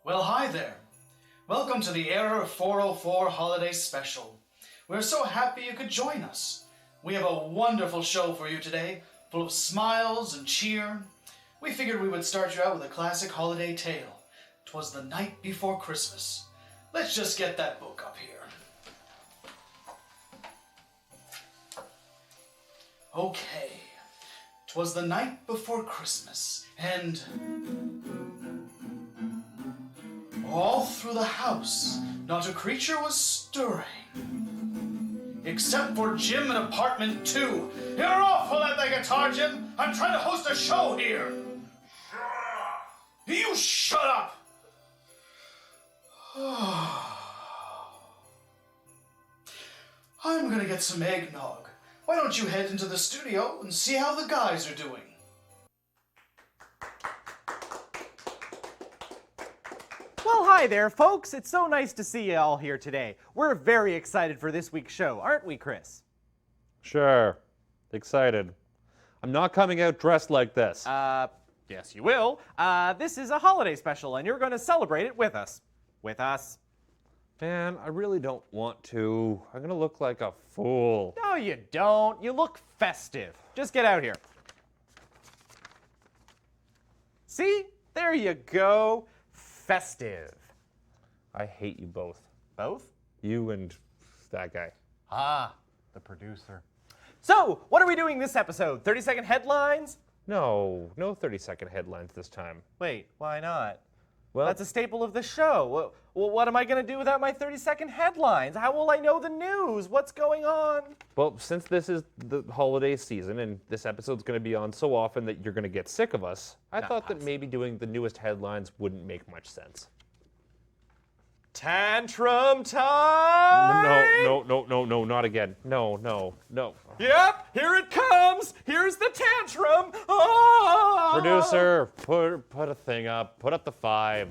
Well, hi there. Welcome to the Era 404 Holiday Special. We're so happy you could join us. We have a wonderful show for you today, full of smiles and cheer. We figured we would start you out with a classic holiday tale. 'Twas the Night Before Christmas. Let's just get that book up here. Okay. 'Twas the night before Christmas, and all through the house, not a creature was stirring. Except for Jim in apartment 2. You're awful at the guitar, Jim. I'm trying to host a show here. You shut up. I'm gonna get some eggnog. Why don't you head into the studio and see how the guys are doing? Well, hi there, folks. It's so nice to see you all here today. We're very excited for this week's show, aren't we, Chris? Sure. Excited. I'm not coming out dressed like this. Yes, you will. This is a holiday special, and you're going to celebrate it with us. With us. Man, I really don't want to. I'm gonna look like a fool. No, you don't. You look festive. Just get out here. See? There you go. Festive. I hate you both. Both? You and that guy. Ah, the producer. So, what are we doing this episode? 30-second headlines? No 30-second headlines this time. Wait, why not? Well, That's a staple of the show. Well, what am I going to do without my 30-second headlines? How will I know the news? What's going on? well, since this is the holiday season and this episode's gonna be on so often that you're gonna get sick of us, I Not thought that possible. maybe doing the newest headlines wouldn't make much sense. Tantrum time! No, not again. No. Yep, here it comes! Here's the tantrum! Ah! Producer, put a thing up. Put up the 5.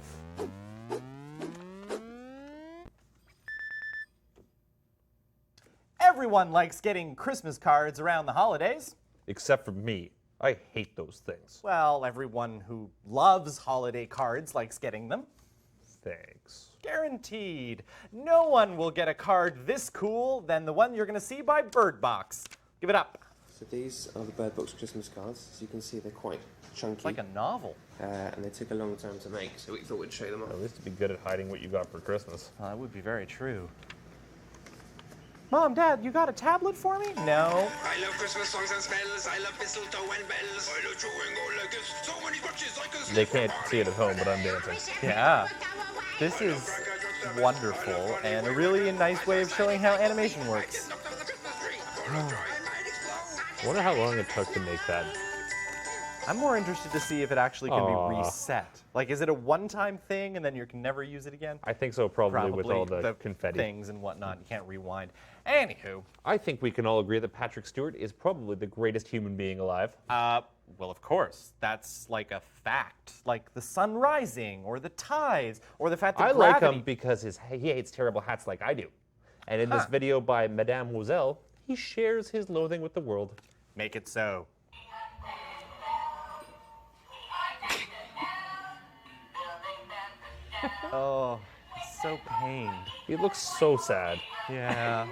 Everyone likes getting Christmas cards around the holidays. Except for me. I hate those things. Well, everyone who loves holiday cards likes getting them. Thanks. Guaranteed. No one will get a card this cool than the one you're going to see by Bird Box. Give it up. So these are the Bird Box Christmas cards. As you can see, they're quite chunky. It's like a novel. and they took a long time to make, so we thought we'd show them off. At least to be good at hiding what you got for Christmas. That would be very true. Mom, Dad, you got a tablet for me? No. I love Christmas songs and smells. I love mistletoe and bells. I love chewing all the gifts. So many crutches I can They can't see it at home, but I'm dancing. Yeah. This is wonderful and a really nice way of showing how animation works. I wonder how long it took to make that. I'm more interested to see if it actually can Aw. be reset. Like, is it a one-time thing and then you can never use it again? I think so, probably with all the confetti. Things and whatnot. You can't rewind. Anywho, I think we can all agree that Patrick Stewart is probably the greatest human being alive. well, of course, that's like a fact. Like the sun rising, or the tides, or the fact that I like gravity... him because he hates terrible hats like I do. And in this video by Madame Wozell, he shares his loathing with the world. Make it so. Oh, he's so pained. He looks so sad. Yeah.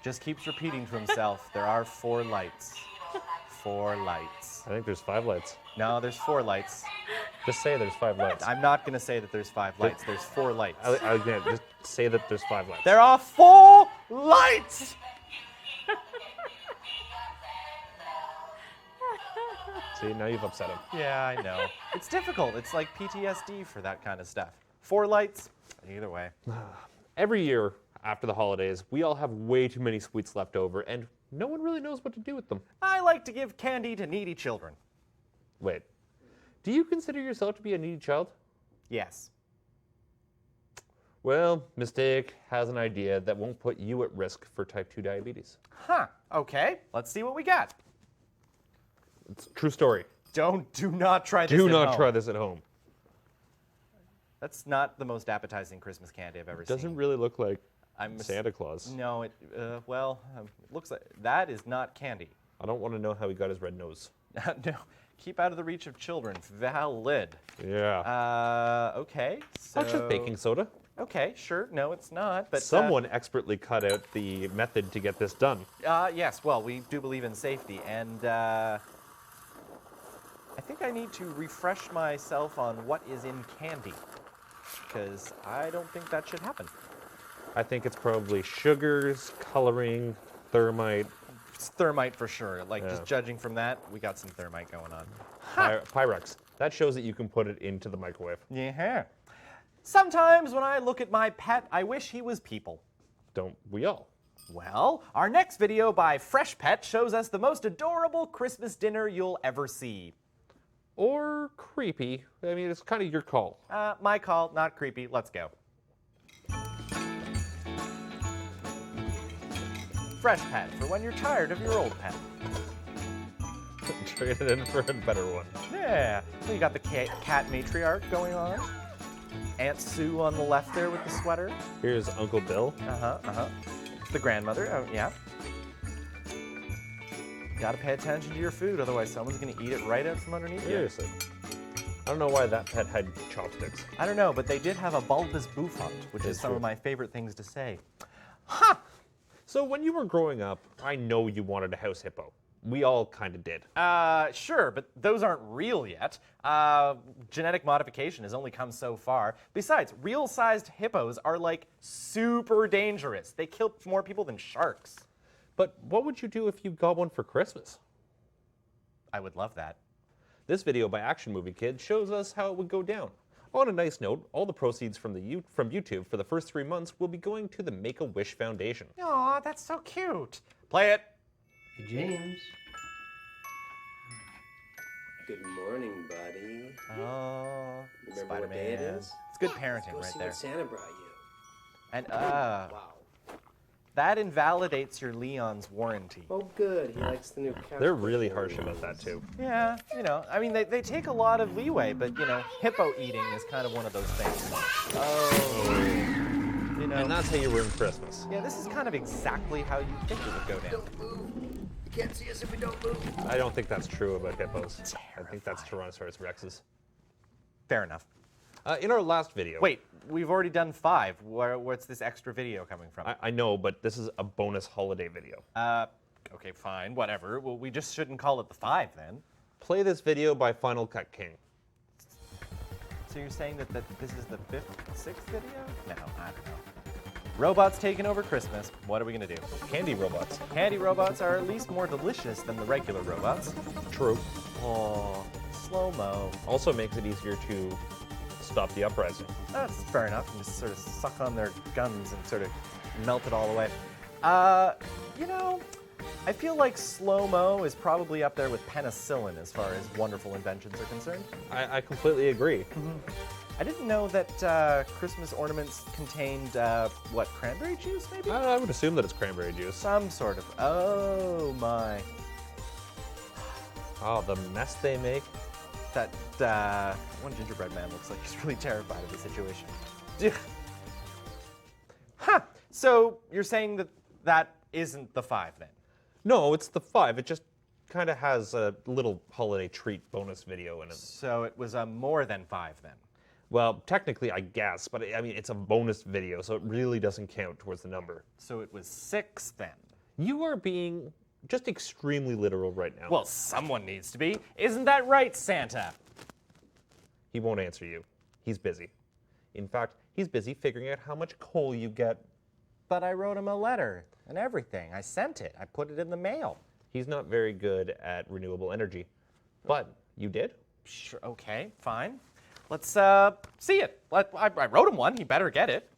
Just keeps repeating to himself, there are 4 lights. 4 lights. I think there's 5 lights. No, there's 4 lights. Just say there's 5 lights. I'm not going to say that there's 5 lights. There's 4 lights. Again, just say that there's 5 lights. There are 4 lights! See, now you've upset him. Yeah, I know. It's difficult. It's like PTSD for that kind of stuff. 4 lights, either way. Every year after the holidays, we all have way too many sweets left over, and no one really knows what to do with them. I like to give candy to needy children. Wait, do you consider yourself to be a needy child? Yes. Well, Mistake has an idea that won't put you at risk for type 2 diabetes. Huh. Okay, let's see what we got. It's a true story. Do not try this Do at not home. try this at home. That's not the most appetizing Christmas candy I've ever seen. Doesn't really look like I'm Santa Claus. No, it it looks like that is not candy. I don't want to know how he got his red nose. No. Keep out of the reach of children. Valid. Yeah. Okay. So... That's just baking soda. Okay, sure. No, it's not. But Someone expertly cut out the method to get this done. Yes. Well, we do believe in safety, and I think I need to refresh myself on what is in candy, because I don't think that should happen. I think it's probably sugars, coloring, thermite. It's thermite for sure. Like, Yeah. just judging from that, we got some thermite going on. Pyrex. That shows that you can put it into the microwave. Yeah. Sometimes when I look at my pet, I wish he was people. Don't we all? Well, our next video by Fresh Pet shows us the most adorable Christmas dinner you'll ever see. Or creepy. I mean, it's kind of your call. My call, not creepy. Let's go. Fresh Pet, for when you're tired of your old pet. Trade it in for a better one. Yeah. So you got the cat matriarch going on. Aunt Sue on the left there with the sweater. Here's Uncle Bill. The grandmother, oh, yeah. Gotta pay attention to your food, otherwise someone's gonna eat it right out from underneath you. Seriously. I don't know why that pet had chopsticks. I don't know, but they did have a bulbous bouffant, which is It's some true. of my favorite things to say. So when you were growing up, I know you wanted a house hippo. We all kind of did. Sure, but those aren't real yet. Genetic modification has only come so far. Besides, real-sized hippos are like super dangerous. They kill more people than sharks. But what would you do if you got one for Christmas? I would love that. This video by Action Movie Kid shows us how it would go down. On a nice note, all the proceeds from YouTube for the first 3 months will be going to the Make-A-Wish Foundation. Aw, that's so cute. Play it. Hey, James. Good morning, buddy. Oh, Remember what day it Spider-Man. is? It's good Go parenting right see there. what Santa brought you. And Wow. that invalidates your Leon's warranty. Oh, good. He likes the new couch. They're really harsh about that too. Yeah, I mean, they take a lot of leeway, but, hippo eating is kind of one of those things. Oh. And that's how you ruin Christmas. Yeah, this is kind of exactly how you think it would go down. Don't move. You can't see us if we don't move. I don't think that's true about hippos. I think that's Tyrannosaurus rexes. Fair enough. In our last video... Wait, we've already done 5. What's this extra video coming from? I know, but this is a bonus holiday video. Okay, fine, whatever. Well, we just shouldn't call it the 5 then. Play this video by Final Cut King. So you're saying that this is the 5th, 6th video? No, I don't know. Robots taking over Christmas. What are we gonna do? Candy robots. Candy robots are at least more delicious than the regular robots. True. Oh, slow-mo. Also makes it easier to stop the uprising. That's fair enough. And just sort of suck on their guns and sort of melt it all away. I feel like slow-mo is probably up there with penicillin as far as wonderful inventions are concerned. I completely agree. I didn't know that Christmas ornaments contained, cranberry juice, maybe? I would assume that it's cranberry juice. Some sort of. Oh, my. Oh, the mess they make. That one gingerbread man looks like he's really terrified of the situation. Ugh. Huh. So you're saying that isn't the 5 then? No, it's the 5. It just kind of has a little holiday treat bonus video in it. So it was a more than 5 then? Well, technically, I guess, but I mean, it's a bonus video, so it really doesn't count towards the number. So it was 6 then? You are being just extremely literal right now. Well, someone needs to be. Isn't that right, Santa? He won't answer you. He's busy. In fact, he's busy figuring out how much coal you get. But I wrote him a letter and everything. I sent it. I put it in the mail. He's not very good at renewable energy. But you did? Sure, okay, fine. Let's see it. I wrote him one. He better get it.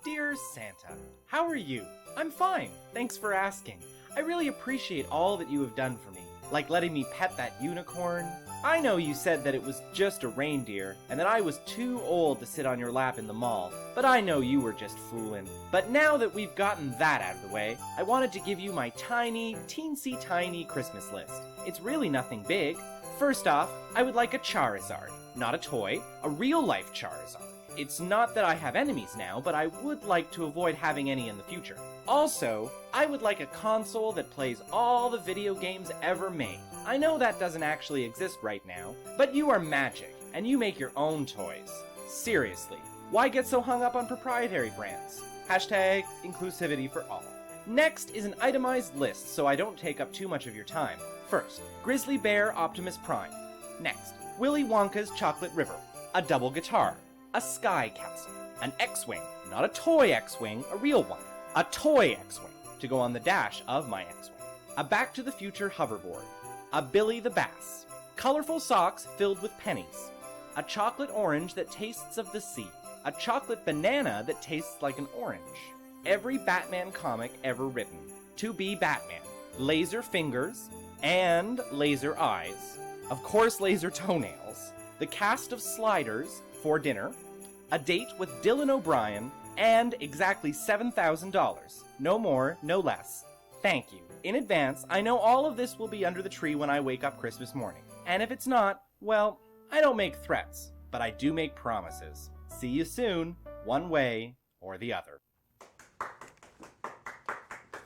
Dear Santa, how are you? I'm fine. Thanks for asking. I really appreciate all that you have done for me, like letting me pet that unicorn. I know you said that it was just a reindeer and that I was too old to sit on your lap in the mall, but I know you were just fooling. But now that we've gotten that out of the way, I wanted to give you my tiny, teensy tiny Christmas list. It's really nothing big. First off, I would like a Charizard. Not a toy, a real-life Charizard. It's not that I have enemies now, but I would like to avoid having any in the future. Also, I would like a console that plays all the video games ever made. I know that doesn't actually exist right now, but you are Magic, and you make your own toys. Seriously, why get so hung up on proprietary brands? Hashtag inclusivity for all. Next is an itemized list so I don't take up too much of your time. First, Grizzly Bear Optimus Prime. Next, Willy Wonka's Chocolate River. A double guitar. A sky castle. An X-Wing. Not a toy X-Wing, a real one. A toy X-Wing to go on the dash of my X-Wing. A Back to the Future hoverboard. A Billy the Bass. Colorful socks filled with pennies. A chocolate orange that tastes of the sea. A chocolate banana that tastes like an orange. Every Batman comic ever written. To be Batman. Laser fingers and laser eyes. Of course, laser toenails. The cast of Sliders for dinner. A date with Dylan O'Brien. And exactly $7,000. No more, no less. Thank you. In advance, I know all of this will be under the tree when I wake up Christmas morning. And if it's not, well, I don't make threats, but I do make promises. See you soon, one way or the other.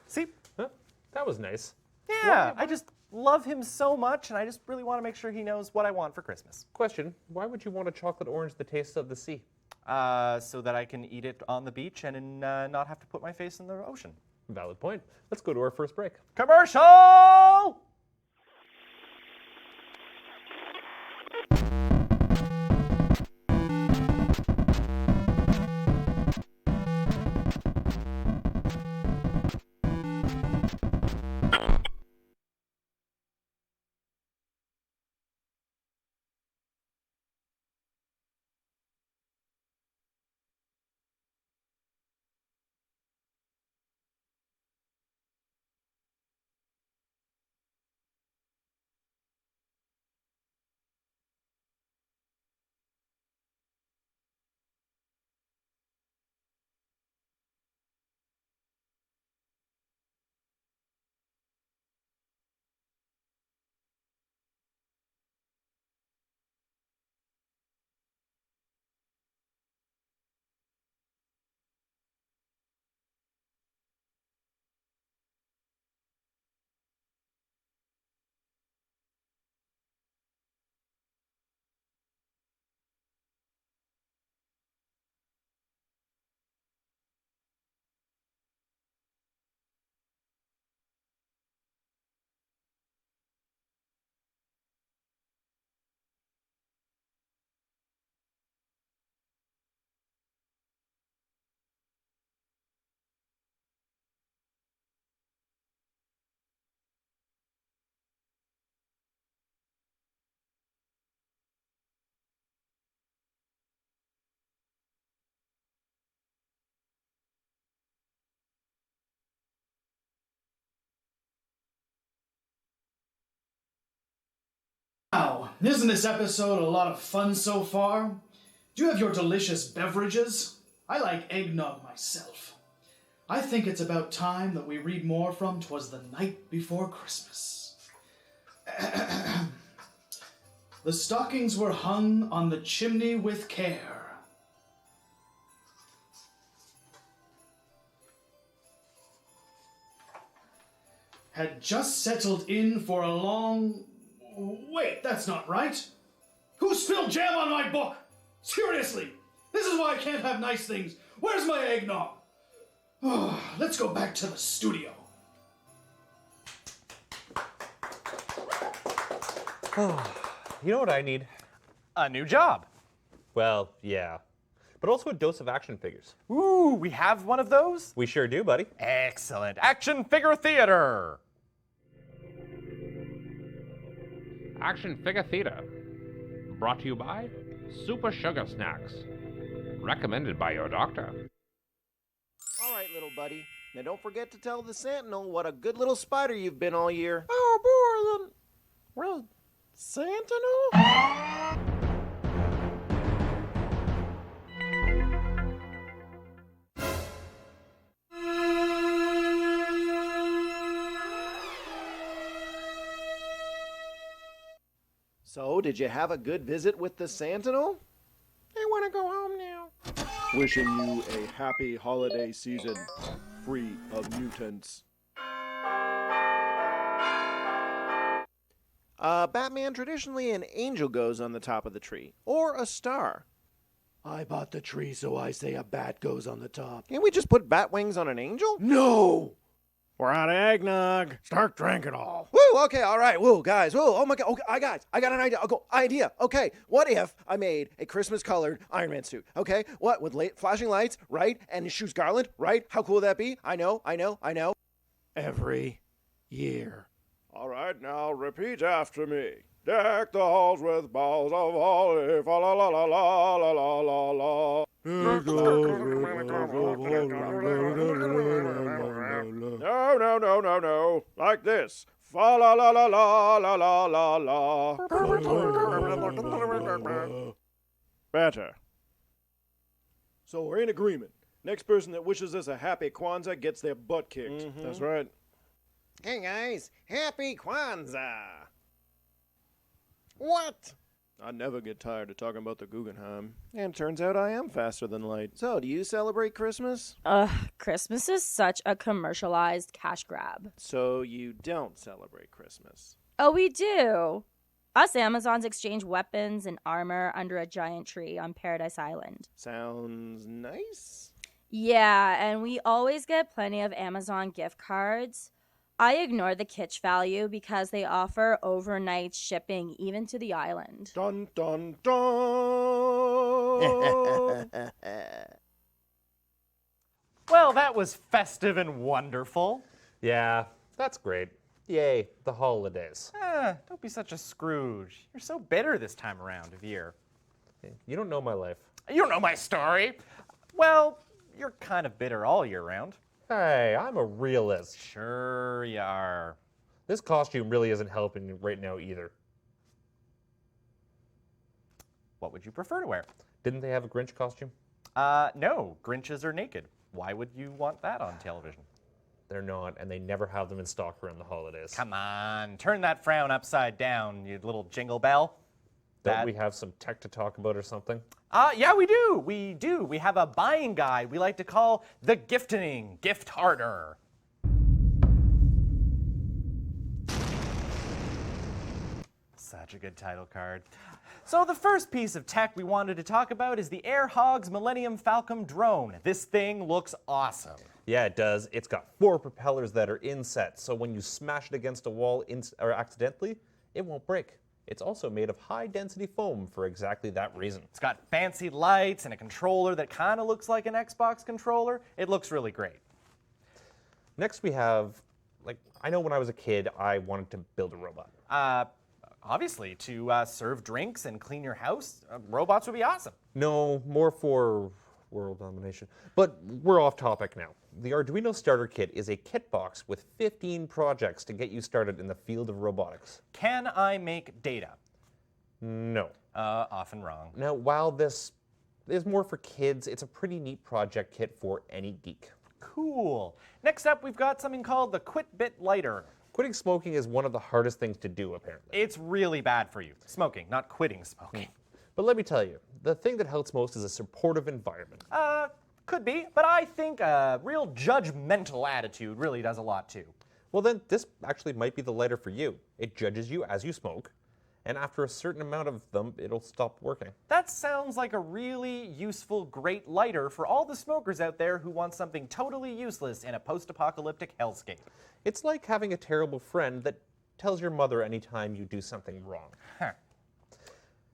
See? Huh? That was nice. Yeah, I just love him so much, and I just really want to make sure he knows what I want for Christmas. Question, why would you want a chocolate orange that tastes of the sea? So that I can eat it on the beach and not have to put my face in the ocean. Valid point. Let's go to our first break. Commercial! Wow, isn't this episode a lot of fun so far? Do you have your delicious beverages? I like eggnog myself. I think it's about time that we read more from 'Twas the Night Before Christmas. The stockings were hung on the chimney with care. Had just settled in for a long... Wait, that's not right. Who spilled jam on my book? Seriously, this is why I can't have nice things. Where's my eggnog? Oh, let's go back to the studio. You know what I need? A new job. Well, yeah. But also a dose of action figures. Ooh, we have one of those? We sure do, buddy. Excellent. Action Figure Theater. Action Figure Theater. Brought to you by Super Sugar Snacks. Recommended by your doctor. All right, little buddy. Now don't forget to tell the Sentinel what a good little spider you've been all year. Oh boy, then. Well, Sentinel? So, did you have a good visit with the Sentinel? It went want to go home now. Wishing you a happy holiday season, free of mutants. Batman, traditionally an angel goes on the top of the tree, or a star. I bought the tree, so I say a bat goes on the top. Can't we just put bat wings on an angel? No! We're out of eggnog. Start drinking all. Woo, okay, all right, woo, guys, woo, oh my god, okay, I got an idea, okay, what if I made a Christmas-colored Iron Man suit, okay? What, with flashing lights, right, and it shoots garland, right? How cool would that be? I know. Every year. All right, now repeat after me. Deck the halls with balls of holly, fa la la la la la la la la. No. Like this. Fa la la la la la la la la. Better. So we're in agreement. Next person that wishes us a happy Kwanzaa gets their butt kicked. That's right. Hey guys, happy Kwanzaa. What? I never get tired of talking about the Guggenheim. And it turns out I am faster than light. So, do you celebrate Christmas? Christmas is such a commercialized cash grab. So, you don't celebrate Christmas? Oh, we do. Us Amazons exchange weapons and armor under a giant tree on Paradise Island. Sounds nice. Yeah, and we always get plenty of Amazon gift cards. I ignore the kitsch value because they offer overnight shipping even to the island. Dun dun dun! Well, that was festive and wonderful. Yeah, that's great. Yay, the holidays. Don't be such a Scrooge. You're so bitter this time around of year. You don't know my life. You don't know my story. Well, you're kind of bitter all year round. Hey, I'm a realist. Sure you are. This costume really isn't helping right now either. What would you prefer to wear? Didn't they have a Grinch costume? No, Grinches are naked. Why would you want that on television? They're not, and they never have them in stock around the holidays. Come on, turn that frown upside down, you little jingle bell. Don't we have some tech to talk about or something? Yeah, we do. We do. We have a buying guide we like to call the Gifting Gift Harder. Such a good title card. So the first piece of tech we wanted to talk about is the AirHogs Millennium Falcon drone. This thing looks awesome. Yeah, it does. It's got 4 propellers that are inset, so when you smash it against a wall or accidentally, it won't break. It's also made of high-density foam for exactly that reason. It's got fancy lights and a controller that kind of looks like an Xbox controller. It looks really great. Next we have, I know when I was a kid, I wanted to build a robot. Obviously, to serve drinks and clean your house, robots would be awesome. No, more for world domination. But we're off topic now. The Arduino Starter Kit is a kit box with 15 projects to get you started in the field of robotics. Can I make data? No. Often wrong. Now, while this is more for kids, it's a pretty neat project kit for any geek. Cool. Next up, we've got something called the QuitBit Lighter. Quitting smoking is one of the hardest things to do, apparently. It's really bad for you. Smoking, not quitting smoking. But let me tell you, the thing that helps most is a supportive environment. Could be, but I think a real judgmental attitude really does a lot too. Well then, this actually might be the lighter for you. It judges you as you smoke, and after a certain amount of them, it'll stop working. That sounds like a really useful, great lighter for all the smokers out there who want something totally useless in a post-apocalyptic hellscape. It's like having a terrible friend that tells your mother anytime you do something wrong. Huh.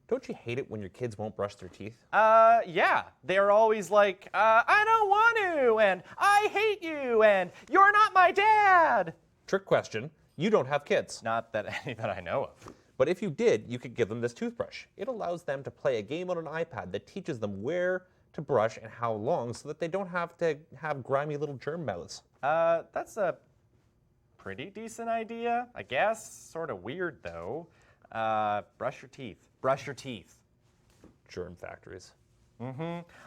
Don't you hate it when your kids won't brush their teeth? Yeah. They're always like, I don't want to, and I hate you, and you're not my dad. Trick question. You don't have kids. Not that any that I know of. But if you did, you could give them this toothbrush. It allows them to play a game on an iPad that teaches them where to brush and how long so that they don't have to have grimy little germ mouths. That's a pretty decent idea, I guess. Sort of weird, though. Brush your teeth. Brush your teeth. Germ factories.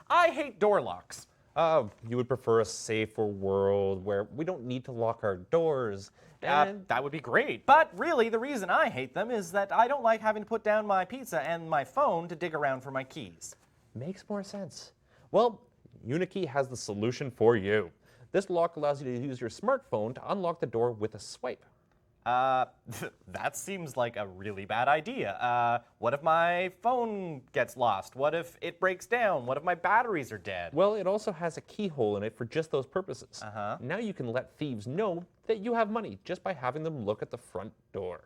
I hate door locks. You would prefer a safer world where we don't need to lock our doors. That would be great. But really, the reason I hate them is that I don't like having to put down my pizza and my phone to dig around for my keys. Makes more sense. Well, Unikey has the solution for you. This lock allows you to use your smartphone to unlock the door with a swipe. That seems like a really bad idea. What if my phone gets lost? What if it breaks down? What if my batteries are dead? Well, it also has a keyhole in it for just those purposes. Uh-huh. Now you can let thieves know that you have money just by having them look at the front door.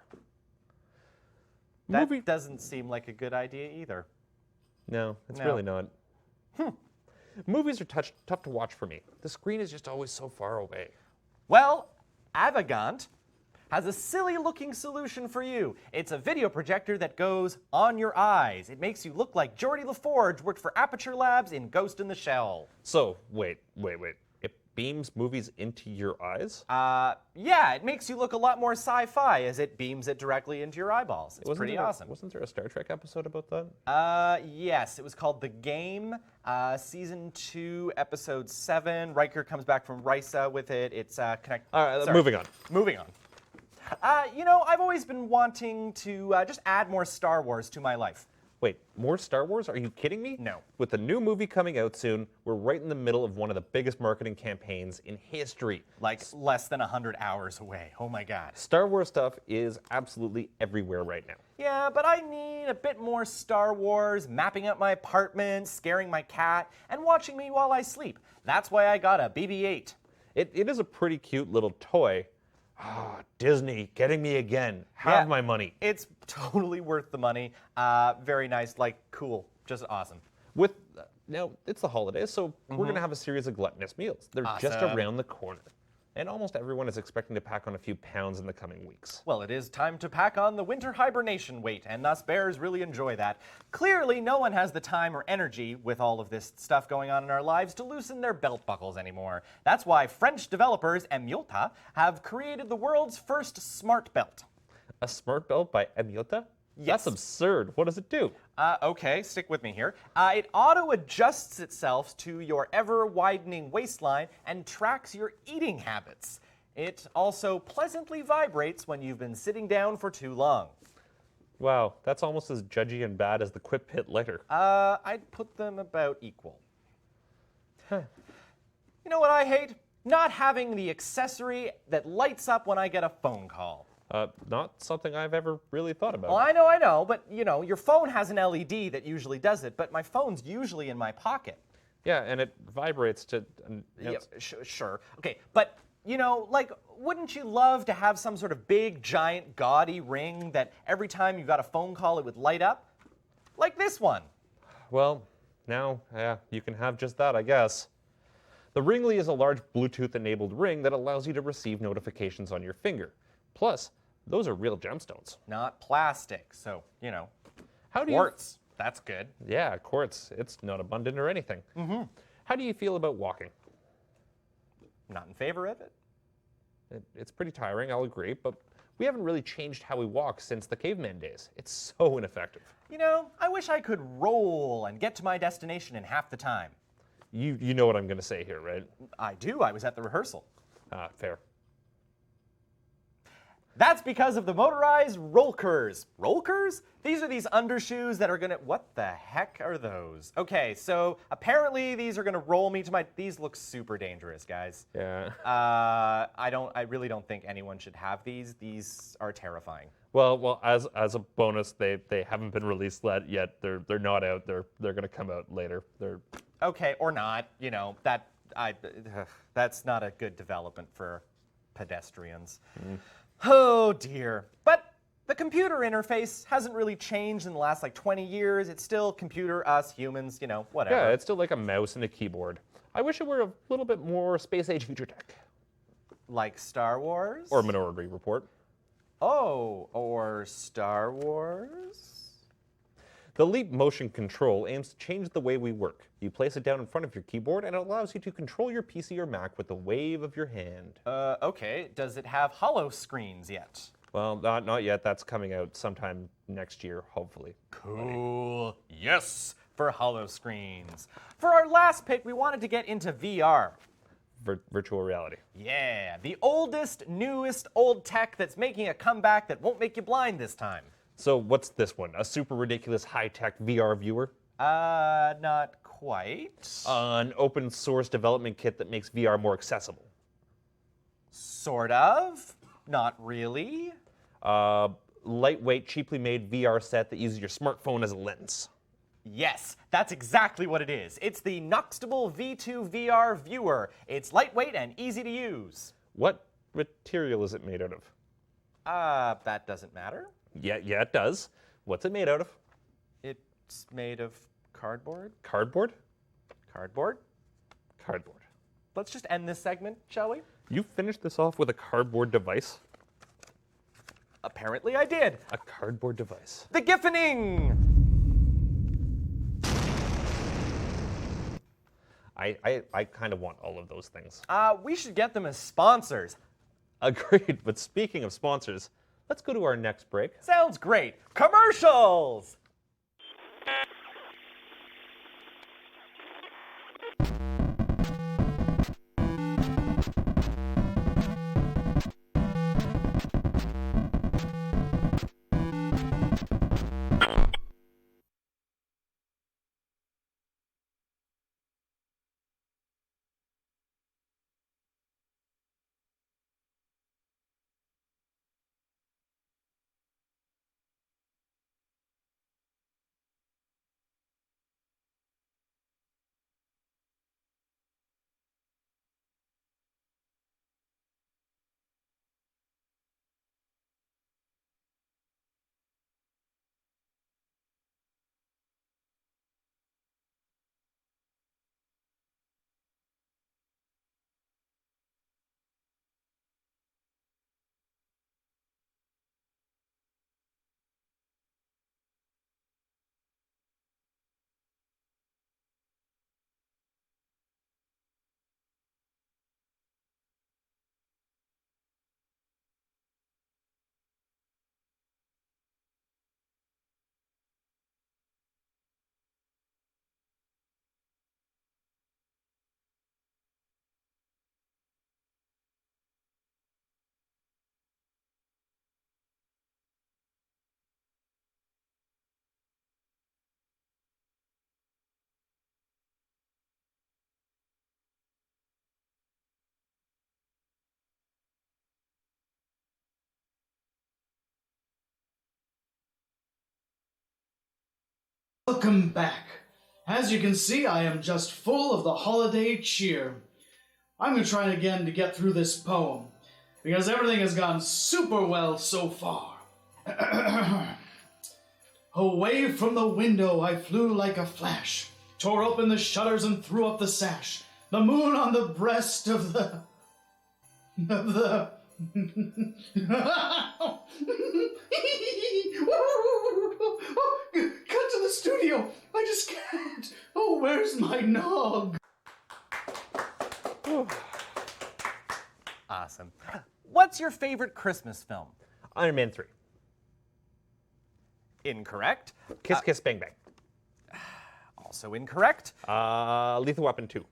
That doesn't seem like a good idea either. No, it's No. really not. Movies are tough to watch for me. The screen is just always so far away. Well, Avagant has a silly-looking solution for you. It's a video projector that goes on your eyes. It makes you look like Geordie LaForge worked for Aperture Labs in Ghost in the Shell. So, wait. It beams movies into your eyes? Yeah, it makes you look a lot more sci-fi as it beams it directly into your eyeballs. It's pretty awesome. Wasn't there a Star Trek episode about that? Yes, it was called The Game, Season 2, Episode 7. Riker comes back from Risa with it. It's connect. All right, sorry. moving on. Moving on. I've always been wanting to just add more Star Wars to my life. Wait, more Star Wars? Are you kidding me? No. With the new movie coming out soon, we're right in the middle of one of the biggest marketing campaigns in history. Like less than 100 hours away. Oh my God. Star Wars stuff is absolutely everywhere right now. Yeah, but I need a bit more Star Wars, mapping out my apartment, scaring my cat, and watching me while I sleep. That's why I got a BB-8. It is a pretty cute little toy. Disney, getting me again. Have my money. It's totally worth the money. Very nice, like cool, just awesome. Now, it's the holidays, so we're going to have a series of gluttonous meals. They're just Awesome. around the corner. And almost everyone is expecting to pack on a few pounds in the coming weeks. Well, it is time to pack on the winter hibernation weight, and us bears really enjoy that. Clearly, no one has the time or energy, with all of this stuff going on in our lives, to loosen their belt buckles anymore. That's why French developers Emyota have created the world's first smart belt. A smart belt by Emyota? Yes. That's absurd. What does it do? Okay, stick with me here. It auto-adjusts itself to your ever-widening waistline and tracks your eating habits. It also pleasantly vibrates when you've been sitting down for too long. Wow, that's almost as judgy and bad as the Quip Pit lighter. I'd put them about equal. You know what I hate? Not having the accessory that lights up when I get a phone call. Not something I've ever really thought about. Well, I know, but your phone has an LED that usually does it, but my phone's usually in my pocket. Yeah, and it vibrates to... Yeah, sure. Okay, but, wouldn't you love to have some sort of big, giant, gaudy ring that every time you got a phone call, it would light up? Like this one. Well, now, you can have just that, I guess. The Ringly is a large Bluetooth-enabled ring that allows you to receive notifications on your finger. Plus, those are real gemstones. Not plastic, so, How do you... quartz. That's good. Yeah, quartz. It's not abundant or anything. Mm-hmm. How do you feel about walking? Not in favor of it. It's pretty tiring, I'll agree, but we haven't really changed how we walk since the caveman days. It's so ineffective. I wish I could roll and get to my destination in half the time. You know what I'm going to say here, right? I do. I was at the rehearsal. Fair. That's because of the motorized Rollkers. Rollkers? These are these undershoes that are gonna... What the heck are those? Okay, so apparently these are gonna roll me to my... These look super dangerous, guys. Yeah. I really don't think anyone should have these. These are terrifying. Well, as a bonus, they haven't been released yet. They're not out. They're gonna come out later. Okay, or not. That's not a good development for pedestrians. Oh dear. But the computer interface hasn't really changed in the last 20 years. It's still computer, us, humans, whatever. Yeah, it's still like a mouse and a keyboard. I wish it were a little bit more space age future tech. Like Star Wars? Or Minority Report. Oh, or Star Wars? The Leap Motion Control aims to change the way we work. You place it down in front of your keyboard and it allows you to control your PC or Mac with the wave of your hand. Okay. Does it have hollow screens yet? Well, not yet. That's coming out sometime next year, hopefully. Cool. Yes, for hollow screens. For our last pick, we wanted to get into VR. Virtual reality. Yeah, the oldest, newest old tech that's making a comeback that won't make you blind this time. So what's this one? A super ridiculous high-tech VR viewer? Not quite. An open source development kit that makes VR more accessible. Sort of. Not really. Lightweight, cheaply made VR set that uses your smartphone as a lens. Yes, that's exactly what it is. It's the Noxtable V2 VR viewer. It's lightweight and easy to use. What material is it made out of? That doesn't matter. Yeah, it does. What's it made out of? It's made of cardboard. Cardboard? Cardboard. Cardboard. Let's just end this segment, shall we? You finished this off with a cardboard device? Apparently I did. A cardboard device. The Giffening! I kind of want all of those things. We should get them as sponsors. Agreed, but speaking of sponsors, let's go to our next break. Sounds great. Commercials! Welcome back. As you can see, I am just full of the holiday cheer. I'm going to try again to get through this poem, because everything has gone super well so far. Away from the window I flew like a flash, tore open the shutters and threw up the sash. The moon on the breast of the... Cut to the studio! I just can't! Oh, where's my nog? Awesome. What's your favorite Christmas film? Iron Man 3. Incorrect. Kiss Kiss Bang Bang. Also incorrect. Lethal Weapon 2.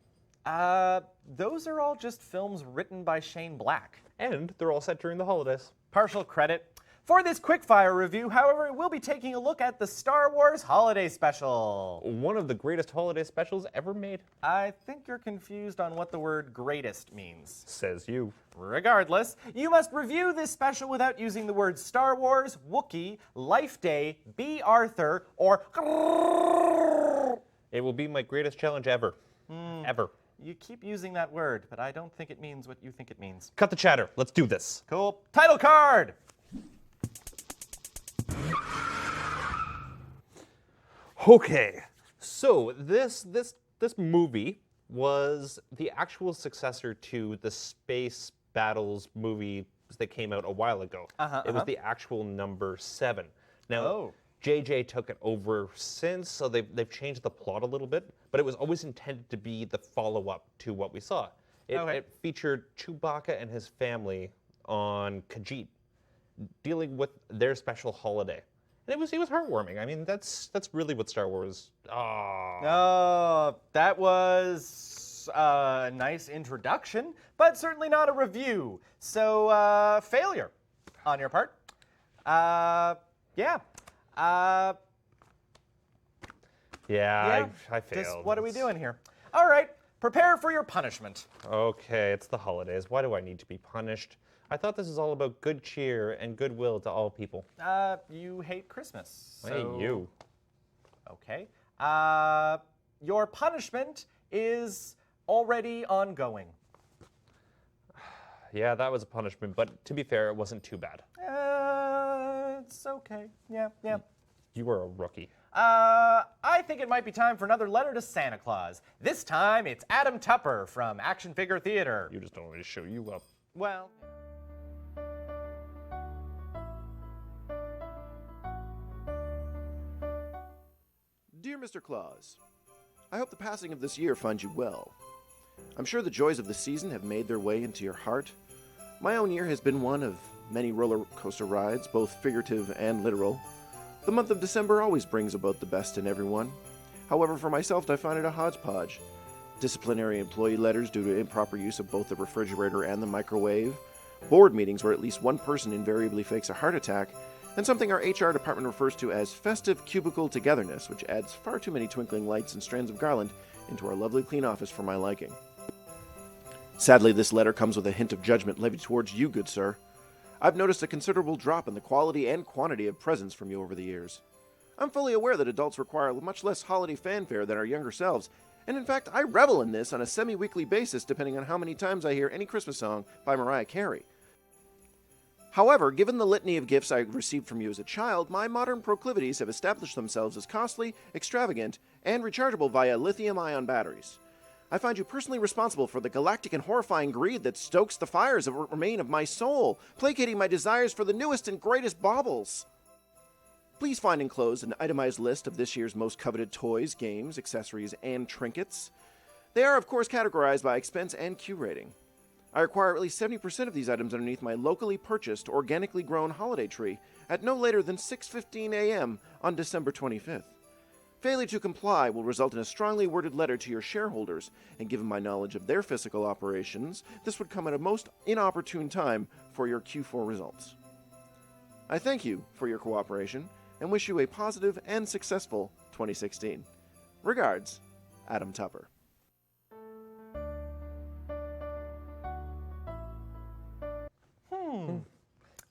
Those are all just films written by Shane Black. And they're all set during the holidays. Partial credit. For this quickfire review, however, we'll be taking a look at the Star Wars Holiday Special. One of the greatest holiday specials ever made. I think you're confused on what the word greatest means. Says you. Regardless, you must review this special without using the words Star Wars, Wookiee, Life Day, B. Arthur, or It will be my greatest challenge ever. Ever. You keep using that word, but I don't think it means what you think it means. Cut the chatter. Let's do this. Cool. Title card! Okay, so this movie was the actual successor to the Space Battles movie that came out a while ago. It was the actual number 7. Now, JJ took it over since, so they've changed the plot a little bit, but it was always intended to be the follow-up to what we saw. It featured Chewbacca and his family on Khajiit, dealing with their special holiday. And it was heartwarming. I mean, that's really what Star Wars. That was a nice introduction, but certainly not a review. So, failure on your part. Yeah, I failed. Just what are we doing here? All right, prepare for your punishment. Okay, it's the holidays. Why do I need to be punished? I thought this was all about good cheer and goodwill to all people. You hate Christmas. I hate you. Okay. Your punishment is already ongoing. Yeah, that was a punishment, but to be fair, it wasn't too bad. It's okay. Yeah. You were a rookie. I think it might be time for another letter to Santa Claus. This time, it's Adam Tupper from Action Figure Theater. You just don't want me to show you up. Well... Dear Mr. Claus, I hope the passing of this year finds you well. I'm sure the joys of the season have made their way into your heart. My own year has been one of many roller coaster rides, both figurative and literal. The month of December always brings about the best in everyone. However, for myself, I find it a hodgepodge. Disciplinary employee letters due to improper use of both the refrigerator and the microwave, board meetings where at least one person invariably fakes a heart attack, and something our HR department refers to as festive cubicle togetherness, which adds far too many twinkling lights and strands of garland into our lovely clean office for my liking. Sadly, this letter comes with a hint of judgment levied towards you, good sir. I've noticed a considerable drop in the quality and quantity of presents from you over the years. I'm fully aware that adults require much less holiday fanfare than our younger selves, and in fact, I revel in this on a semi-weekly basis depending on how many times I hear any Christmas song by Mariah Carey. However, given the litany of gifts I received from you as a child, my modern proclivities have established themselves as costly, extravagant, and rechargeable via lithium-ion batteries. I find you personally responsible for the galactic and horrifying greed that stokes the fires that remain of my soul, placating my desires for the newest and greatest baubles. Please find enclosed an itemized list of this year's most coveted toys, games, accessories, and trinkets. They are, of course, categorized by expense and Q rating. I require at least 70% of these items underneath my locally purchased, organically grown holiday tree at no later than 6:15 a.m. on December 25th. Failure to comply will result in a strongly worded letter to your shareholders, and given my knowledge of their fiscal operations, this would come at a most inopportune time for your Q4 results. I thank you for your cooperation and wish you a positive and successful 2016. Regards, Adam Tupper.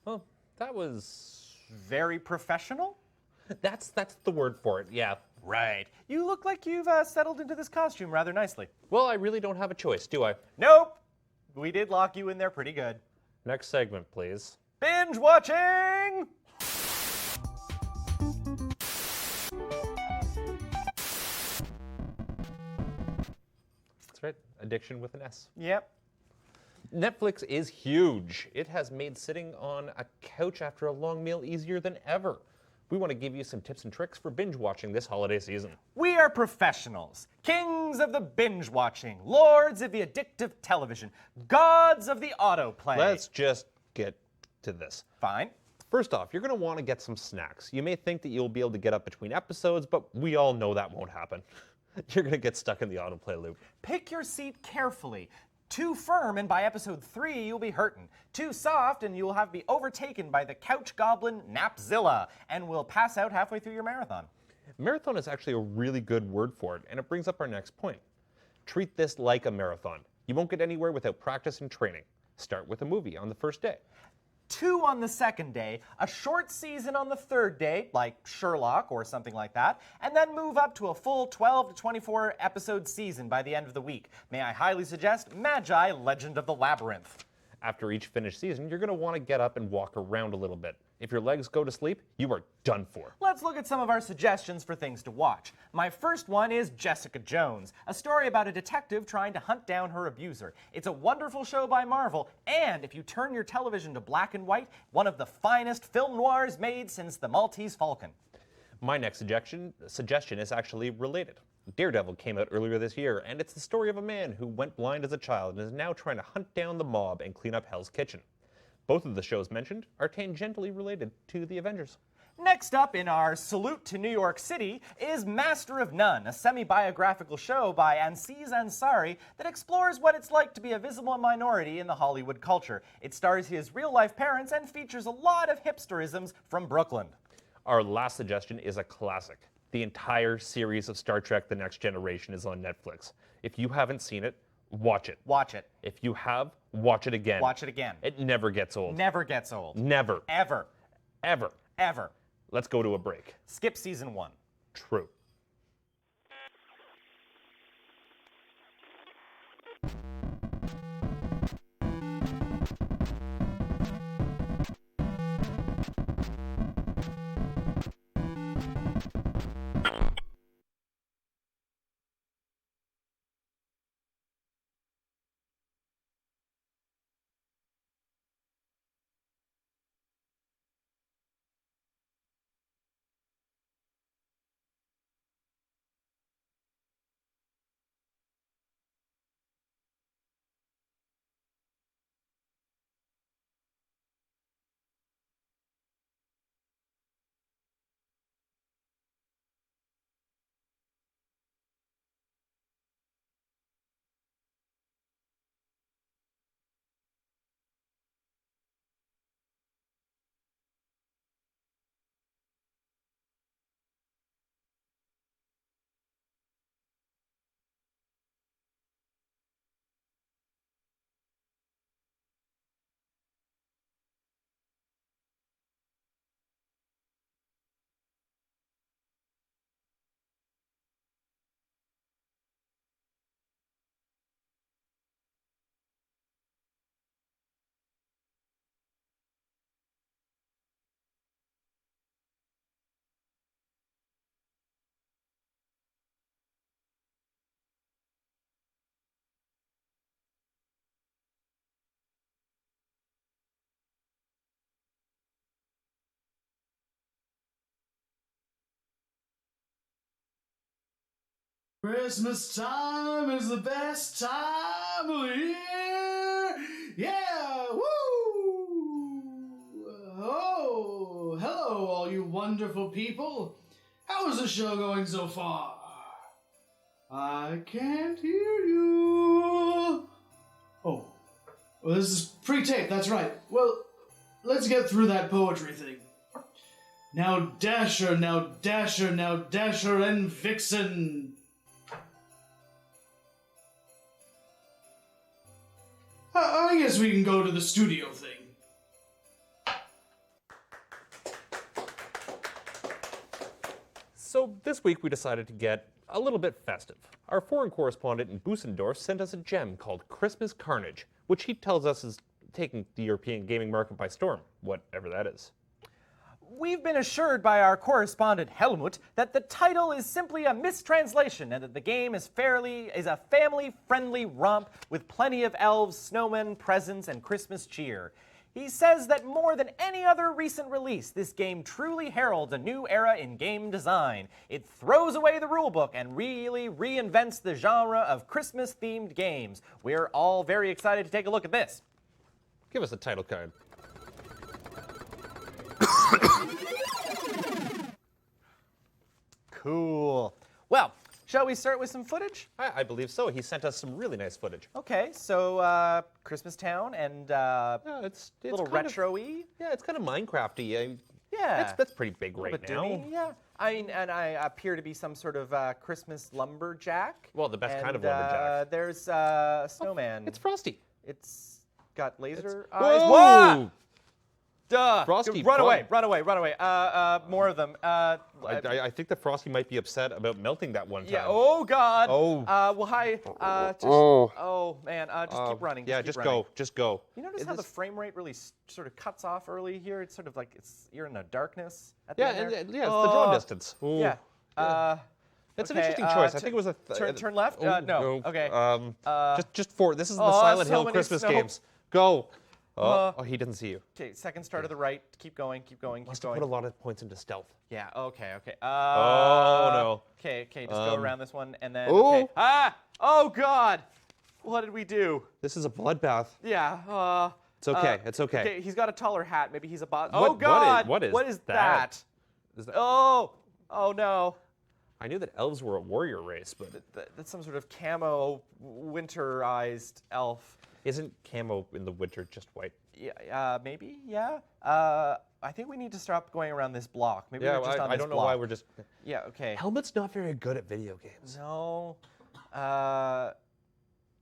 Well, that was very professional? That's the word for it, yeah. Right. You look like you've settled into this costume rather nicely. Well, I really don't have a choice, do I? Nope. We did lock you in there pretty good. Next segment, please. Binge watching! That's right, addiction with an S. Yep. Netflix is huge. It has made sitting on a couch after a long meal easier than ever. We want to give you some tips and tricks for binge watching this holiday season. We are professionals, kings of the binge watching, lords of the addictive television, gods of the autoplay. Let's just get to this. Fine. First off, you're going to want to get some snacks. You may think that you'll be able to get up between episodes, but we all know that won't happen. You're going to get stuck in the autoplay loop. Pick your seat carefully. Too firm, and by episode 3, you'll be hurtin'. Too soft, and you'll have to be overtaken by the couch goblin Napzilla, and will pass out halfway through your marathon. Marathon is actually a really good word for it, and it brings up our next point. Treat this like a marathon. You won't get anywhere without practice and training. Start with a movie on the first day. 2 on the second day, a short season on the third day, like Sherlock or something like that, and then move up to a full 12 to 24 episode season by the end of the week. May I highly suggest Magi, Legend of the Labyrinth. After each finished season, you're going to want to get up and walk around a little bit. If your legs go to sleep, you are done for. Let's look at some of our suggestions for things to watch. My first one is Jessica Jones, a story about a detective trying to hunt down her abuser. It's a wonderful show by Marvel, and if you turn your television to black and white, one of the finest film noirs made since The Maltese Falcon. My next suggestion is actually related. Daredevil came out earlier this year, and it's the story of a man who went blind as a child and is now trying to hunt down the mob and clean up Hell's Kitchen. Both of the shows mentioned are tangentially related to the Avengers. Next up in our Salute to New York City is Master of None, a semi-biographical show by Aziz Ansari that explores what it's like to be a visible minority in the Hollywood culture. It stars his real-life parents and features a lot of hipsterisms from Brooklyn. Our last suggestion is a classic, The entire series of Star Trek The Next Generation is on Netflix. If you haven't seen it, watch it. Watch it. If you have, watch it again. Watch it again. It never gets old. Never gets old. Never. Ever. Ever. Ever. Let's go to a break. Skip season 1. True. Christmas time is the best time of the year. Yeah, woo! Oh, hello, all you wonderful people. How is the show going so far? I can't hear you. Oh, well, this is pre-tape, that's right. Well, let's get through that poetry thing. Now Dasher, now Dasher, now Dasher and Vixen. I guess we can go to the studio thing. So this week we decided to get a little bit festive. Our foreign correspondent in Busendorf sent us a gem called Christmas Carnage, which he tells us is taking the European gaming market by storm, whatever that is. We've been assured by our correspondent Helmut that the title is simply a mistranslation and that the game is a family-friendly romp with plenty of elves, snowmen, presents, and Christmas cheer. He says that more than any other recent release, this game truly heralds a new era in game design. It throws away the rulebook and really reinvents the genre of Christmas-themed games. We're all very excited to take a look at this. Give us a title card. Cool. Well, shall we start with some footage? I believe so. He sent us some really nice footage. Okay, so Christmas Town and it's a little retro-y. Yeah, it's kind of Minecraft-y. Yeah. That's pretty big right now. Doomy, yeah. I appear to be some sort of Christmas lumberjack. Well, the best kind of lumberjack. There's a snowman. It's Frosty. It's got laser eyes. Whoa! Whoa! Duh! Frosty, run fun. away! Run away! Run away! More of them. I think that Frosty might be upset about melting that one time. Yeah. Oh God. Oh. Well, hi. Oh man. Just keep running. Yeah. Just Just running. go. Just go. You notice how the frame rate really sort of cuts off early here? It's sort of like you're in a darkness at the Yeah. end there. It's the draw distance. Ooh. Yeah. That's an okay, interesting choice. I think it was a turn left. No. Okay. Just for this is the Silent so Hill many Christmas snow- games. Go. Oh, he didn't see you. Okay, second star to the right. Keep going. Keep going. Must Keep have going. put a lot of points into stealth. Yeah. Okay. Oh no. Okay. Just go around this one and then. Oh. Okay. Ah! Oh God! What did we do? This is a bloodbath. Yeah. It's okay. It's okay. Okay. He's got a taller hat. Maybe he's a boss. What- Oh God! what is that? Is that? Oh no! I knew that elves were a warrior race, but That's some sort of camo winterized elf. isn't camo in the winter just white? Yeah, maybe, yeah. I think we need to stop going around this block. Maybe Yeah, we're just on I this don't know block. why we're just... Yeah, okay. Helmet's not very good at video games. No.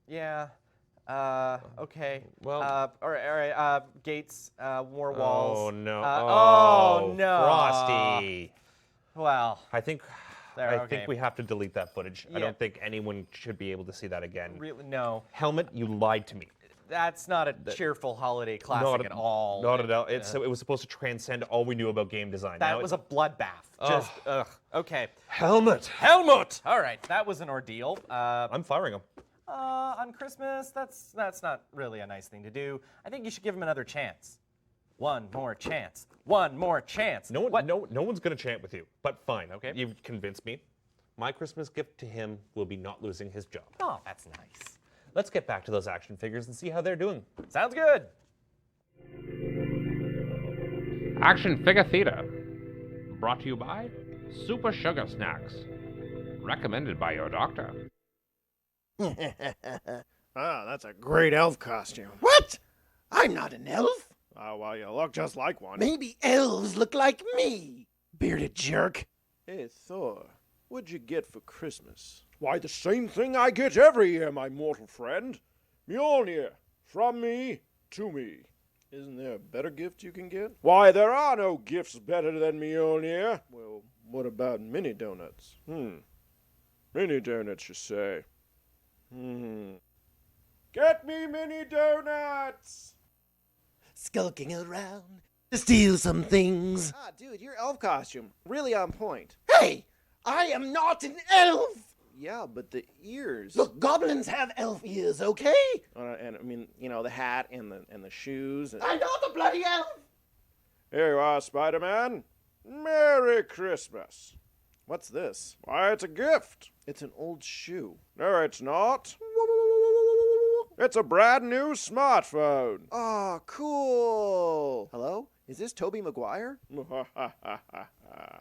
Yeah. Okay. Well... all right. Gates, more walls. Oh, no. Oh, no. Frosty. Well. I think we have to delete that footage. Yeah. I don't think anyone should be able to see that again. Really, no. Helmet, you lied to me. That's not a cheerful holiday classic at all. Not at all. It was supposed to transcend all we knew about game design. That was a bloodbath. Just, ugh. Okay. Helmet. All right, that was an ordeal. I'm firing him. On Christmas, that's not really a nice thing to do. I think you should give him another chance. One more chance. One more chance. No one's gonna chant with you. But fine. Okay. You've convinced me. My Christmas gift to him will be not losing his job. Oh, that's nice. Let's get back to those action figures and see how they're doing. Sounds good. Action Figure Theater. Brought to you by Super Sugar Snacks. Recommended by your doctor. That's a great elf costume. What? I'm not an elf. Well, you look just like one. Maybe elves look like me. Bearded jerk. Hey, Thor, what'd you get for Christmas? Why, the same thing I get every year, my mortal friend. Mjolnir. From me, to me. Isn't there a better gift you can get? Why, there are no gifts better than Mjolnir. Well, what about mini donuts? Mini donuts, you say? Get me mini donuts! Skulking around to steal some things. Ah, dude, your elf costume, really on point. Hey, I am not an elf. Yeah, but the ears. Look, goblins have elf ears, okay? And I mean, the hat and the shoes. I'm not a bloody elf. Here you are, Spider-Man. Merry Christmas. What's this? Why, it's a gift. It's an old shoe. No, it's not. It's a brand new smartphone. Oh, cool. Hello? Is this Tobey Maguire? Oh,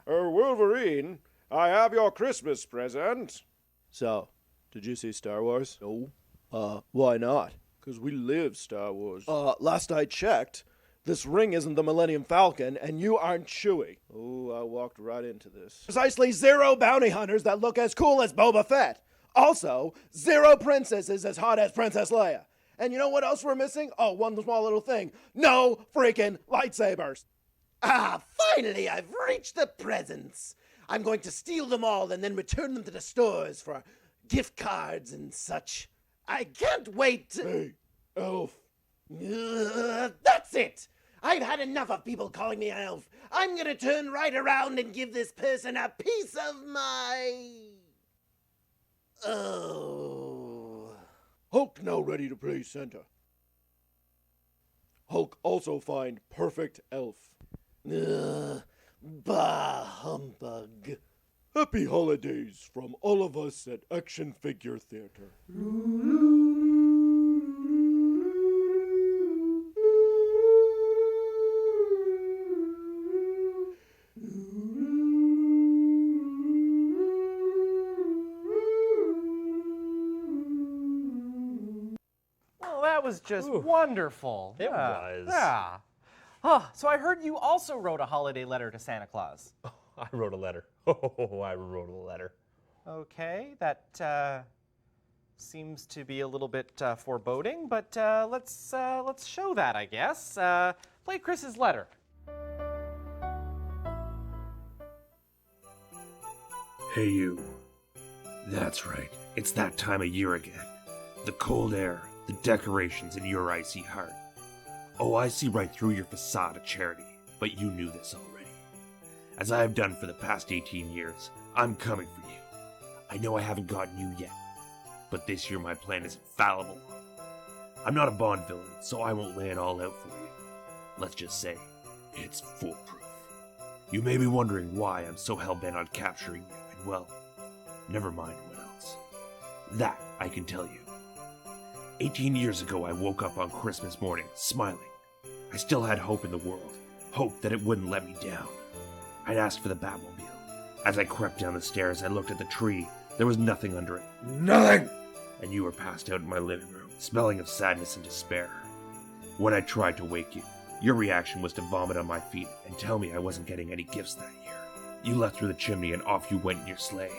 Wolverine, I have your Christmas present. So, did you see Star Wars? No. Why not? Because we live Star Wars. Last I checked, this ring isn't the Millennium Falcon, and you aren't Chewie. Oh, I walked right into this. Precisely 0 bounty hunters that look as cool as Boba Fett. Also, 0 princesses as hot as Princess Leia. And you know what else we're missing? Oh, one small little thing. No freaking lightsabers. Ah, finally, I've reached the presents. I'm going to steal them all and then return them to the stores for gift cards and such. I can't wait to... Hey, elf. That's it. I've had enough of people calling me an elf. I'm gonna turn right around and give this person a piece of my... Oh. Hulk now ready to play Santa. Hulk also find perfect elf. Bah humbug. Happy holidays from all of us at Action Figure Theater. That was just wonderful. It was. Yeah. Oh, so I heard you also wrote a holiday letter to Santa Claus. I wrote a letter. Oh, I wrote a letter. Okay, that seems to be a little bit foreboding, but let's show that, I guess. Play Chris's letter. Hey, you. That's right. It's that time of year again. The cold air, the decorations, and your icy heart. Oh, I see right through your facade of charity, but you knew this already. As I have done for the past 18 years, I'm coming for you. I know I haven't gotten you yet, but this year my plan is infallible. I'm not a Bond villain, so I won't lay it all out for you. Let's just say, it's foolproof. You may be wondering why I'm so hell-bent on capturing you, and well, never mind what else. That I can tell you. 18 years ago, I woke up on Christmas morning, smiling. I still had hope in the world, hope that it wouldn't let me down. I'd asked for the Batmobile. As I crept down the stairs, I looked at the tree. There was nothing under it. Nothing! And you were passed out in my living room, smelling of sadness and despair. When I tried to wake you, your reaction was to vomit on my feet and tell me I wasn't getting any gifts that year. You left through the chimney and off you went in your sleigh.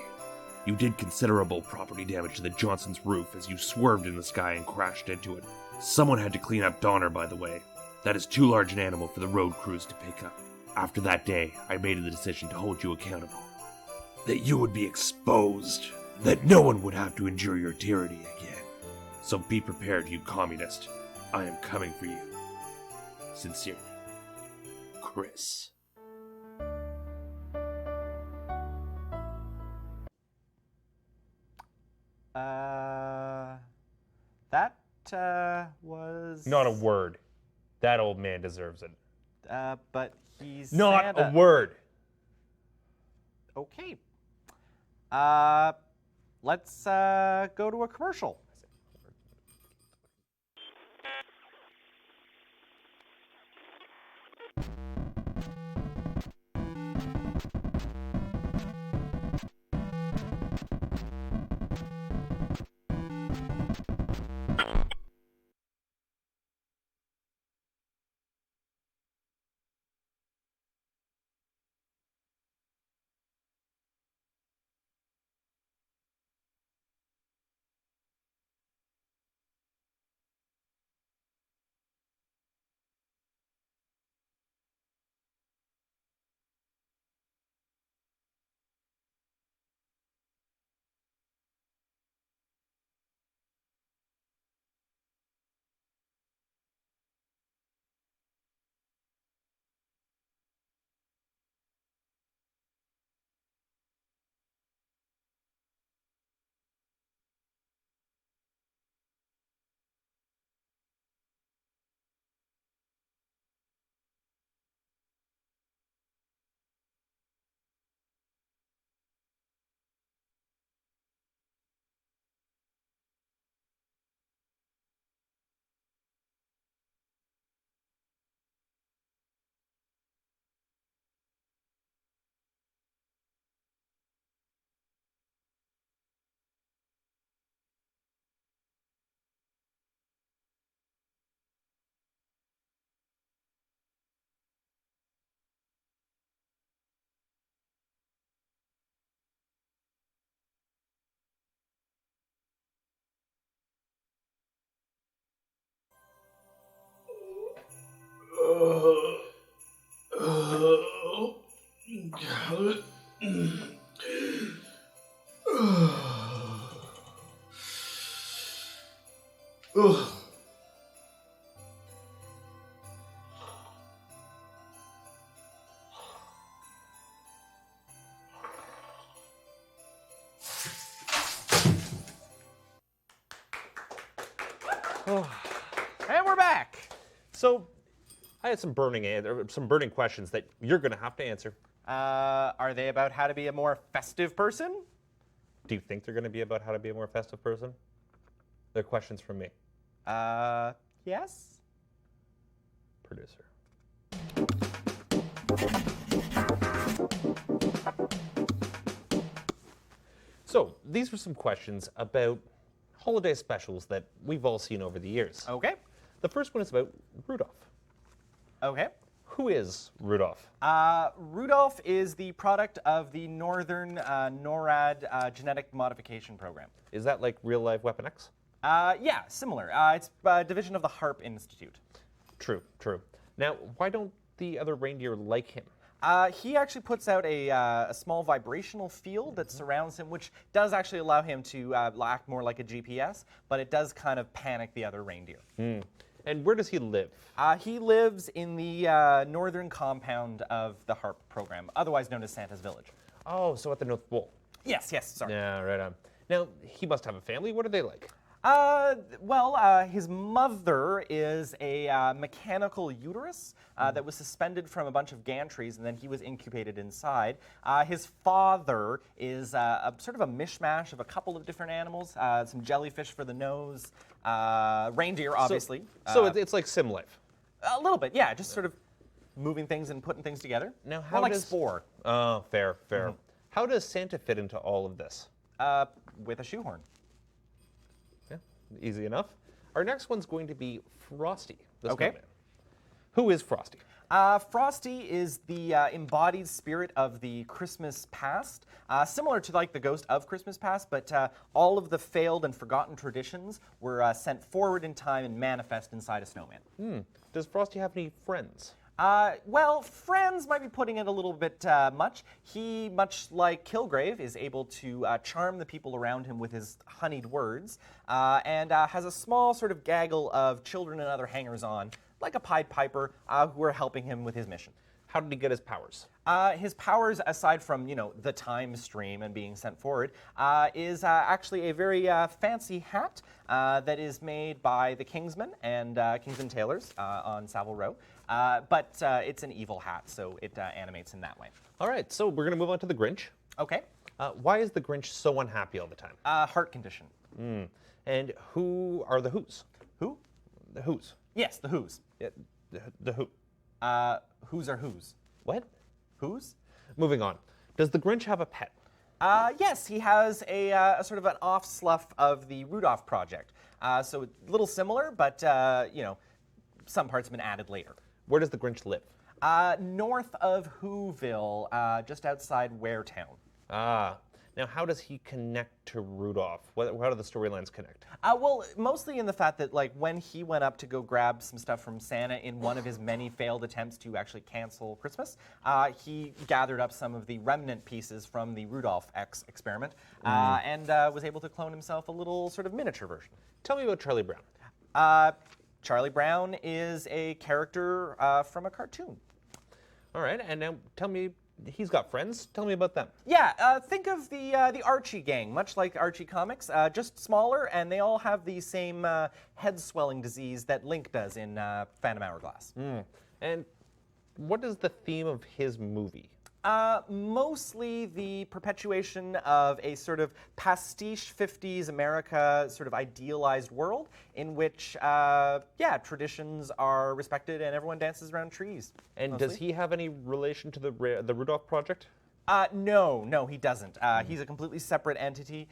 You did considerable property damage to the Johnson's roof as you swerved in the sky and crashed into it. Someone had to clean up Donner, by the way. That is too large an animal for the road crews to pick up. After that day, I made the decision to hold you accountable. That you would be exposed. That no one would have to endure your tyranny again. So be prepared, you communist. I am coming for you. Sincerely, Chris. That was... Not a word. That old man deserves it. But he's Not Santa. a word. Okay. Let's go to a commercial. And we're back. So, I had some burning questions that you're going to have to answer. Are they about how to be a more festive person? Do you think they're going to be about how to be a more festive person? They're questions from me. Yes. Producer. So, these were some questions about holiday specials that we've all seen over the years. Okay. The first one is about Rudolph. Okay. Who is Rudolph? Rudolph is the product of the Northern NORAD genetic modification program. Is that like real life Weapon X? Yeah, similar. It's a division of the HARP Institute. True, true. Now, why don't the other reindeer like him? He actually puts out a small vibrational field that surrounds him, which does actually allow him to act more like a GPS, but it does kind of panic the other reindeer. And where does he live? He lives in the northern compound of the HARP program, otherwise known as Santa's Village. Oh, so at the North Pole. Yes, sorry. Yeah, right on. Now, he must have a family. What are they like? His mother is a mechanical uterus that was suspended from a bunch of gantries, and then he was incubated inside. His father is sort of a mishmash of a couple of different animals, some jellyfish for the nose, reindeer, obviously. So it's like Sim Life. A little bit, yeah, just sort of moving things and putting things together. Now, More like Spore. Oh, fair. How does Santa fit into all of this? With a shoehorn. Yeah, easy enough. Our next one's going to be Frosty. the Okay. snowman. Who is Frosty? Frosty is the embodied spirit of the Christmas past, similar to like the ghost of Christmas past, but all of the failed and forgotten traditions were sent forward in time and manifest inside a snowman. Does Frosty have any friends? Well, friends might be putting it a little bit much. He, much like Kilgrave, is able to charm the people around him with his honeyed words, and has a small sort of gaggle of children and other hangers-on, like a Pied Piper, who are helping him with his mission. How did he get his powers? His powers, aside from, the time stream and being sent forward, is actually a very fancy hat that is made by the Kingsmen and Kingsman Tailors on Savile Row. But it's an evil hat, so it animates in that way. All right, so we're going to move on to the Grinch. Okay. Why is the Grinch so unhappy all the time? Heart condition. And who are the Who's? Who? The Who's. Yes, the Who's. Yeah, the Who. Who's are Who's? What? Who's? Moving on. Does the Grinch have a pet? Yes, he has a sort of an off-slough of the Rudolph project. So a little similar, but, some parts have been added later. Where does the Grinch live? North of Whoville, just outside Waretown. Now how does he connect to Rudolph? How do the storylines connect? Well, mostly in the fact that, like, when he went up to go grab some stuff from Santa in one of his many failed attempts to actually cancel Christmas, he gathered up some of the remnant pieces from the Rudolph X experiment and was able to clone himself a little sort of miniature version. Tell me about Charlie Brown. Charlie Brown is a character from a cartoon. All right, and now tell me, he's got friends. Tell me about them. Yeah, think of the Archie gang, much like Archie comics, just smaller, and they all have the same head swelling disease that Link does in Phantom Hourglass. And what is the theme of his movie? Mostly the perpetuation of a sort of pastiche 50s America sort of idealized world in which, traditions are respected and everyone dances around trees. And mostly. Does he have any relation to the Rudolph Project? No, he doesn't. He's a completely separate entity.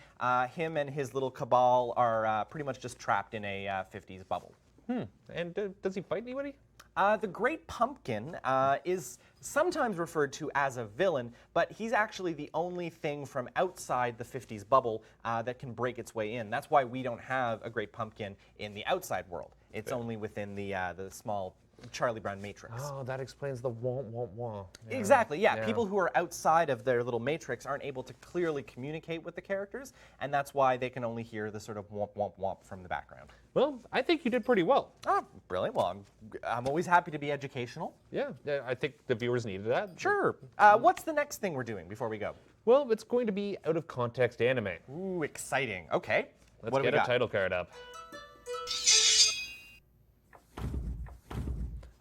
Him and his little cabal are pretty much just trapped in a 50s bubble. And does he fight anybody? The Great Pumpkin is sometimes referred to as a villain, but he's actually the only thing from outside the 50s bubble that can break its way in. That's why we don't have a Great Pumpkin in the outside world. It's only within the small Charlie Brown matrix. Oh, that explains the womp womp womp. Yeah. Exactly, yeah. People who are outside of their little matrix aren't able to clearly communicate with the characters, and that's why they can only hear the sort of womp womp womp from the background. Well, I think you did pretty well. Oh, brilliant. Well, I'm always happy to be educational. Yeah, I think the viewers needed that. Sure. What's the next thing we're doing before we go? Well, it's going to be out of context anime. Ooh, exciting. Okay. Let's what do get we a got? title card up.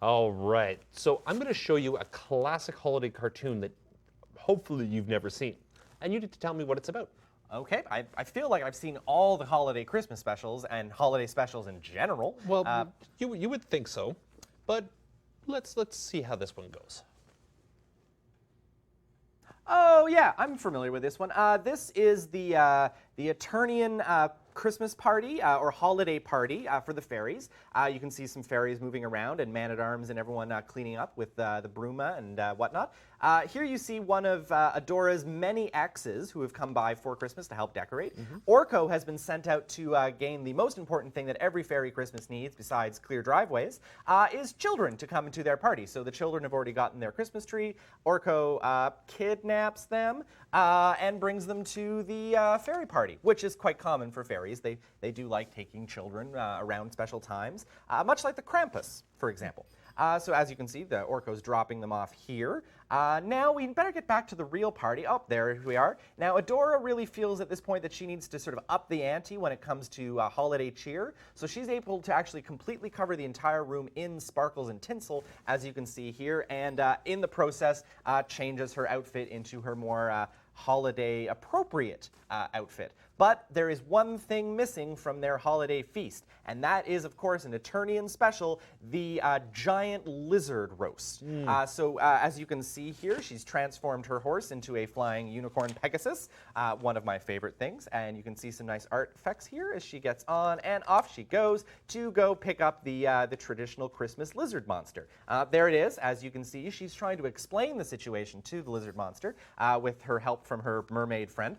All right, so I'm going to show you a classic holiday cartoon that hopefully you've never seen. And you need to tell me what it's about. Okay, I feel like I've seen all the holiday Christmas specials and holiday specials in general. Well, you would think so, but let's see how this one goes. Oh yeah, I'm familiar with this one. This is the Eternian Christmas party or holiday party for the fairies. You can see some fairies moving around and man-at-arms and everyone cleaning up with the Bruma and whatnot. Here you see one of Adora's many exes who have come by for Christmas to help decorate. Orko has been sent out to gain the most important thing that every fairy Christmas needs, besides clear driveways, is children to come into their party. So the children have already gotten their Christmas tree. Orko kidnaps them and brings them to the fairy party, which is quite common for fairies. They do like taking children around special times, much like the Krampus, for example. So as you can see, the Orko's dropping them off here. Now we better get back to the real party. Oh, there we are. Now Adora really feels at this point that she needs to sort of up the ante when it comes to holiday cheer. So she's able to actually completely cover the entire room in sparkles and tinsel, as you can see here, and in the process changes her outfit into her more holiday appropriate outfit. but there is one thing missing from their holiday feast, and that is, of course, an Eternian special, the giant lizard roast. So as you can see here, she's transformed her horse into a flying unicorn Pegasus, one of my favorite things, and you can see some nice artifacts here as she gets on, and off she goes to go pick up the traditional Christmas lizard monster. There it is. As you can see, she's trying to explain the situation to the lizard monster with her help from her mermaid friend.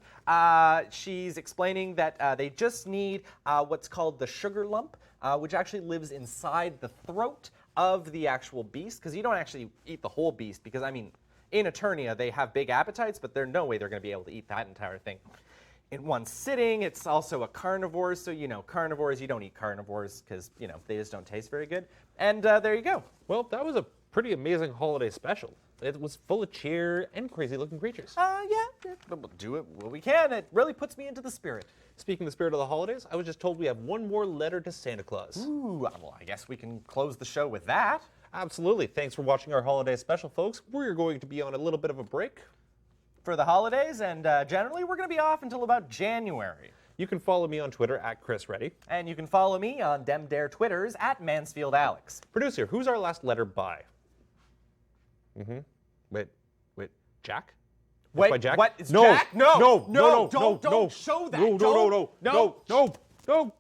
She's explaining that they just need what's called the sugar lump, which actually lives inside the throat of the actual beast, because you don't actually eat the whole beast, because, I mean, in Eternia, they have big appetites, but there's no way they're going to be able to eat that entire thing in one sitting. It's also a carnivore, so, you know, carnivores, you don't eat carnivores because, you know, they just don't taste very good. And there you go. Well, that was a pretty amazing holiday special. It was full of cheer and crazy-looking creatures. Yeah, we'll do it what we can. It really puts me into the spirit. Speaking of the spirit of the holidays, I was just told we have one more letter to Santa Claus. Ooh, well, I guess we can close the show with that. Absolutely. Thanks for watching our holiday special, folks. We're going to be on a little bit of a break for the holidays, and generally we're going to be off until about January. You can follow me on Twitter at ChrisReady. And you can follow me on Dem Dare Twitters at MansfieldAlex. Producer, who's our last letter by? Wait, Jack? Wait, by Jack? what? It's no, Jack? No, don't show that. No.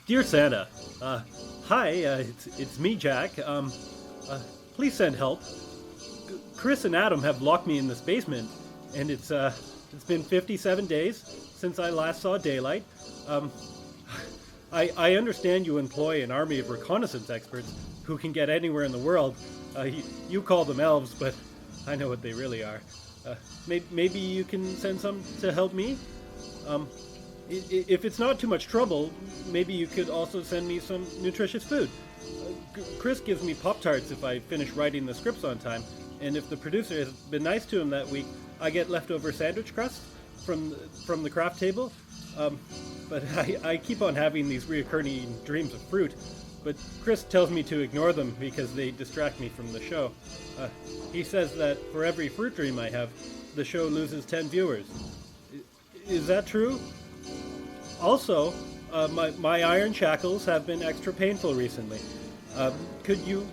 Dear Santa, hi, it's me, Jack. Please send help. Chris and Adam have locked me in this basement, and it's been 57 days since I last saw daylight. I understand you employ an army of reconnaissance experts who can get anywhere in the world. You call them elves, but I know what they really are. Maybe you can send some to help me? If it's not too much trouble, maybe you could also send me some nutritious food. Chris gives me Pop-Tarts if I finish writing the scripts on time, and if the producer has been nice to him that week, I get leftover sandwich crust from the craft table. But I keep on having these reoccurring dreams of fruit, but Chris tells me to ignore them because they distract me from the show. He says that for every fruit dream I have, the show loses 10 viewers. Is that true? Also, my iron shackles have been extra painful recently. Could you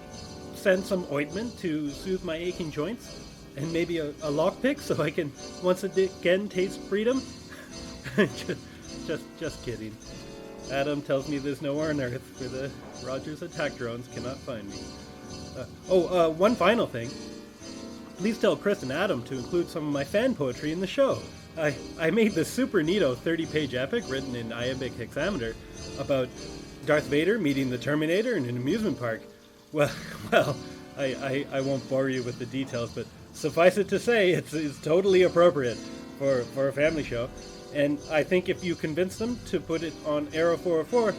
send some ointment to soothe my aching joints? And maybe a lockpick so I can once again taste freedom? Just kidding. Adam tells me there's nowhere on Earth where the Rogers attack drones cannot find me. One final thing. Please tell Chris and Adam to include some of my fan poetry in the show. I made this super neato 30-page epic written in iambic hexameter about Darth Vader meeting the Terminator in an amusement park. Well, I won't bore you with the details, but suffice it to say, it's totally appropriate for a family show. And I think if you convince them to put it on Arrow 404,